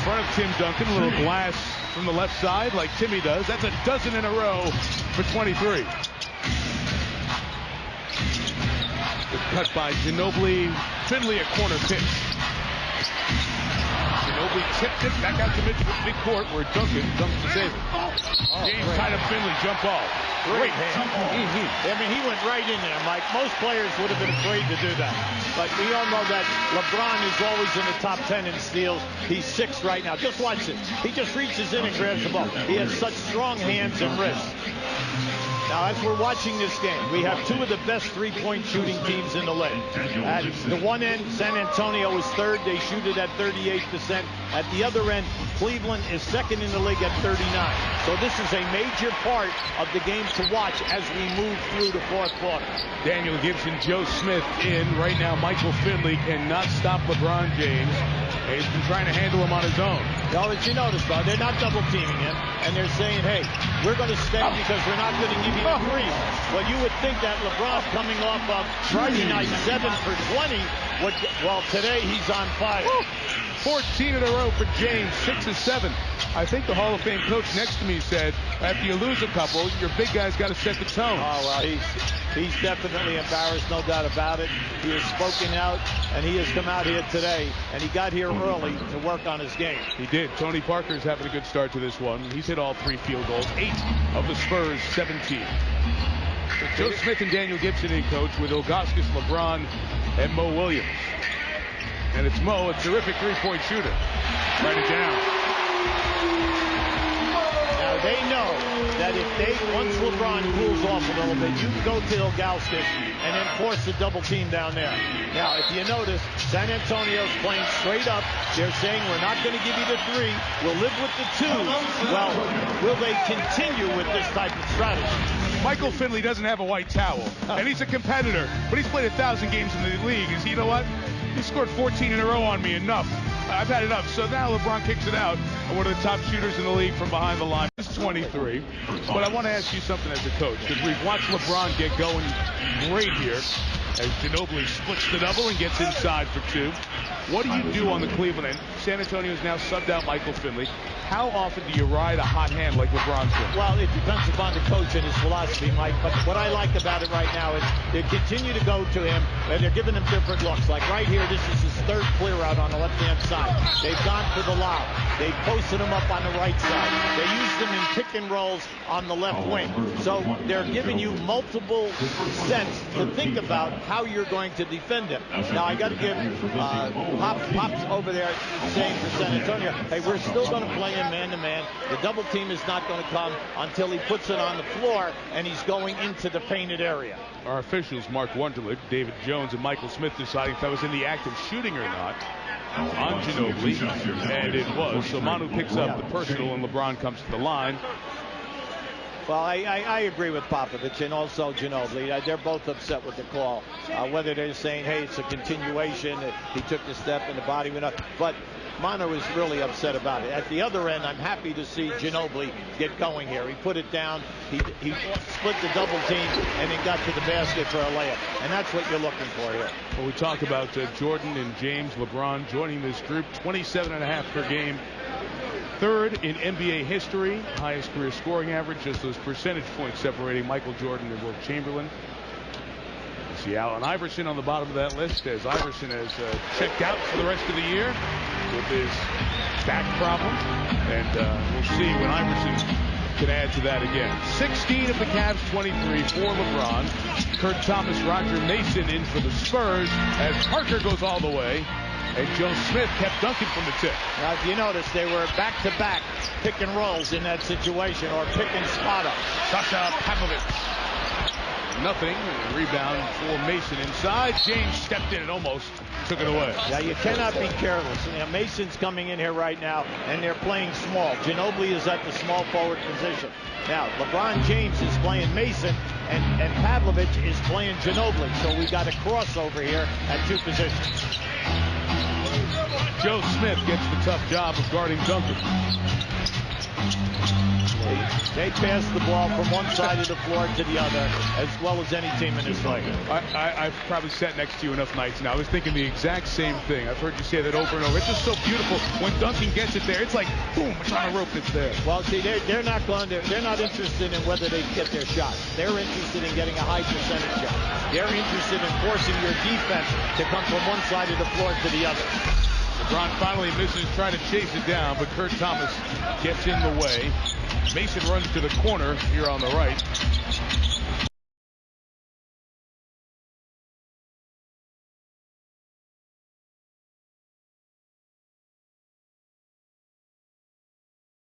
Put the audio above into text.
front of Tim Duncan. A little glass from the left side like Timmy does. That's a dozen in a row for 23. The cut by Ginobili. Finley a corner pitch. Ginobili tipped it back out to midcourt where Duncan comes to save it. James tied up Finley, jump ball. Great hand. I mean, he went right in there, Mike. Most players would have been afraid to do that. But we all know that LeBron is always in the top 10 in steals. He's 6th right now. Just watch this. He just reaches in and grabs the ball. He has such strong hands and wrists. Now, as we're watching this game, we have two of the best three-point shooting teams in the league. At the one end, San Antonio is 3rd. They shoot it at 38%. At the other end, Cleveland is 2nd in the league at 39. So this is a major part of the game to watch as we move through the 4th quarter. Daniel Gibson, Joe Smith in. Right now, Michael Finley cannot stop LeBron James. He's been trying to handle him on his own. Well, as you notice, though, they're not double-teaming him, and they're saying, hey, we're going to stay because we're not going to give you a three. Well, you would think that LeBron coming off of Friday night 7 for 20, well, today he's on fire. 14 in a row for James, 6 of 7. I think the Hall of Fame coach next to me said, after you lose a couple, your big guy's got to set the tone. Oh, well, he's definitely embarrassed, no doubt about it. He has spoken out, and he has come out here today, and he got here early to work on his game. He did. Tony Parker's having a good start to this one. He's hit all 3 field goals, 8 of the Spurs' 17. Joe Smith and Daniel Gibson in coach with Ilgauskas, LeBron, and Mo Williams. And it's Mo, a terrific three-point shooter. Write it down. Now they know that if once LeBron cools off a little bit, you can go to Ilgauskas and then force a double team down there. Now, if you notice, San Antonio's playing straight up. They're saying, we're not going to give you the 3. We'll live with the 2. Well, will they continue with this type of strategy? Michael Finley doesn't have a white towel, and he's a competitor, but he's played 1,000 games in the league. You know what? He scored 14 in a row on me. Enough. I've had enough. So now LeBron kicks it out. One of the top shooters in the league from behind the line. It's 23. But I want to ask you something as a coach, because we've watched LeBron get going great here as Ginobili splits the double and gets inside for 2. What do you do on the Cleveland end? San Antonio's now subbed out Michael Finley. How often do you ride a hot hand like LeBron's doing? Well, it depends upon the coach and his philosophy, Mike. But what I like about it right now is they continue to go to him, and they're giving him different looks. Like right here, this is his 3rd clear out on the left-hand side. They've gone for the lob. They posted him up on the right side. They used him in pick and rolls on the left wing. So they're giving you multiple sets to think about how you're going to defend him. Now, I got to give Pop's over there saying for San Antonio, hey, we're still going to play him man-to-man. The double team is not going to come until he puts it on the floor and he's going into the painted area. Our officials, Mark Wunderlich, David Jones, and Michael Smith, deciding if that was in the act of shooting or not on Ginobili, and it was. So Manu picks up the personal, and LeBron comes to the line. Well, I agree with Popovich and also Ginobili. They're both upset with the call. Whether they're saying, hey, it's a continuation, he took the step and the body went up. But Manu is really upset about it. At the other end, I'm happy to see Ginobili get going here. He put it down, he split the double team, and then got to the basket for a layup. And that's what you're looking for here. Well, we talk about Jordan and James, LeBron joining this group, 27.5 per game. 3rd in NBA history, highest career scoring average, just those percentage points separating Michael Jordan and Wilt Chamberlain. You see Allen Iverson on the bottom of that list, as Iverson has checked out for the rest of the year with his back problem. And we'll see when Iverson can add to that again. 16 of the Cavs, 23 for LeBron. Kurt Thomas, Roger Mason in for the Spurs as Parker goes all the way. And Joe Smith kept Duncan from the tip. Now, if you notice, they were back-to-back pick and rolls in that situation, or pick and spot up. Sasha Pavlovich. Nothing. Rebound for Mason inside. James stepped in and almost took it away. Yeah, you cannot be careless. You know, Mason's coming in here right now, and they're playing small. Ginobili is at the small forward position. Now, LeBron James is playing Mason, and Pavlovich is playing Ginobili. So we got a crossover here at 2 positions. Joe Smith gets the tough job of guarding Duncan. They pass the ball from one side of the floor to the other as well as any team in this league. I've probably sat next to you enough nights now. I was thinking the exact same thing. I've heard you say that over and over. It's just so beautiful when Duncan gets it there. It's like boom, it's on a rope that's there. Well, see, they're not interested in whether they get their shot. They're interested in getting a high percentage shot. They're interested in forcing your defense to come from one side of the floor to the other. LeBron finally misses, trying to chase it down, but Kurt Thomas gets in the way. Mason runs to the corner here on the right.